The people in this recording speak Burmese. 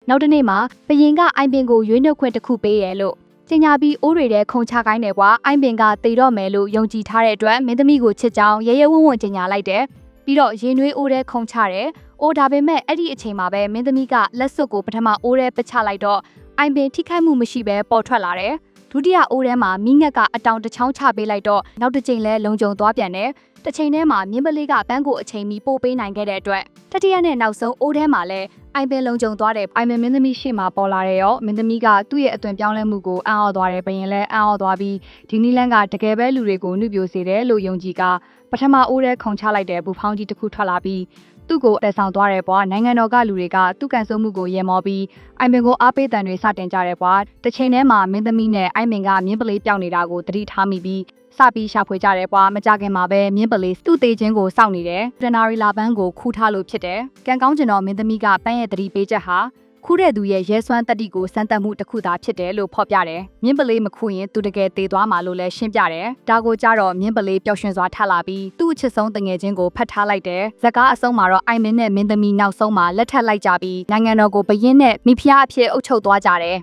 နောက်တစ်နေ့မှာဘရင်ကအိုင်ပင်ကိုရွေးနှုတ်ခွင့်တစ်ခုပေးရလို့ကျင်ညာပြီးအိုးတွေထဲခုံချခိုင်းတယ်ကွာအိုင်ပင်ကတေတော့မယ်လို့ယုံကြည်ထားတဲ့အတွက်မင်းသမီးကိုချစ်ကြောင်းရဲရဲဝံ့ဝံ့ကျင်ညာလိုက်တယ်ပြီးတော့ရင်နွေးအိုးထဲခုံချတယ်အိုးဒါပေမဲ့အဲ့ဒီအချိန်မှာပဲမင်းသမီးကလက်စွပ်ကိုပထမအိုးထဲပစ်ချလိုက်တော့အိုင်ပင်ထိခိုက်မှုမရှိဘဲပေါ်ထွက်လာတယ်ဒုတိယအိုးထဲမှာမိငက်ကအတောင်တစ်ချောင်းချပေးလိုက်တော့နောက်တစ်ချိန်လဲလုံခြုံသွားပြန်တယ်တစ်ချိန်ထဲမှာမြင်းပလေးကပန်းကိုအချိန်မီပို့ပေးနိုင်ခဲ့တဲ့အတွက်တတိယနဲ့နောက်ဆုံးအိုးထဲမှာလဲအိုင်ပင်လုံခြုံသွားတယ်အိုင်ပင်မင်းသမီးရှေ့မှာပေါ်လာတယ်ရောမင်းသမီးကသူ့ရဲ့အသွင်ပြောင်းလဲမှုကိုအံ့ဩသွားတယ်ဘရင်လဲအံ့ဩသွားပြီးဒီနီလန်းကတကယ်ပဲလူတွေကိုနှုတ်ပြစေတယ်လို့ယုံကြည်ကပထမအိုးထဲခုံချလိုက်တဲ့ဘူဖောင်းကြီးတစ်ခုထွက်လာပြီးသူ့ကိုအသက်ဆောင်သွားတယ်ပွားနိုင်ငံတော်ကလူတွေကသူ့ကန်ဆိုးမှုကိုရင်မောပြီးအိုင်ပင်ကိုအားပေးတန်တွေစတင်ကြတယ်ပွားတစ်ချိန်ထဲမှာမင်းသမီးနဲ့အိုင်ပင်ကမြင်းပလေးပြောင်းနေတာကိုသတိထားမိပြီးစပြီးရှာဖွေကြတယ်ပွားမကြခင်မှာပဲမြင်းပလေးသူ့သေးချင်းကိုစောင့်နေတယ်တနာရီလာပန်းကိုခူးထားလို့ဖြစ်တယ်ကံကောင်းကျင်တော့မင်းသမီးကပန်းရဲ့သတိပေးချက်ဟာခူးတဲ့သူရဲ့ရဲစွမ်းတက်တီကိုစမ်းသပ်မှုတစ်ခုသာဖြစ်တယ်လို့ဖော်ပြတယ်မြင်းပလေးမခူးရင်သူတကယ်သေသွားမှာလို့လည်းရှင်းပြတယ်ဒါကိုကြတော့မြင်းပလေးပျော်ရွှင်စွာထလာပြီးသူ့အချစ်ဆုံးတငယ်ချင်းကိုဖတ်ထားလိုက်တယ်ဇကားအဆုံးမှာတော့အိုင်မင်းနဲ့မင်းသမီးနောက်ဆုံးမှာလက်ထပ်လိုက်ကြပြီးနိုင်ငံတော်ကိုဘရင်နဲ့မိဖုရားအဖြစ်အုပ်ချုပ်သွားကြတယ်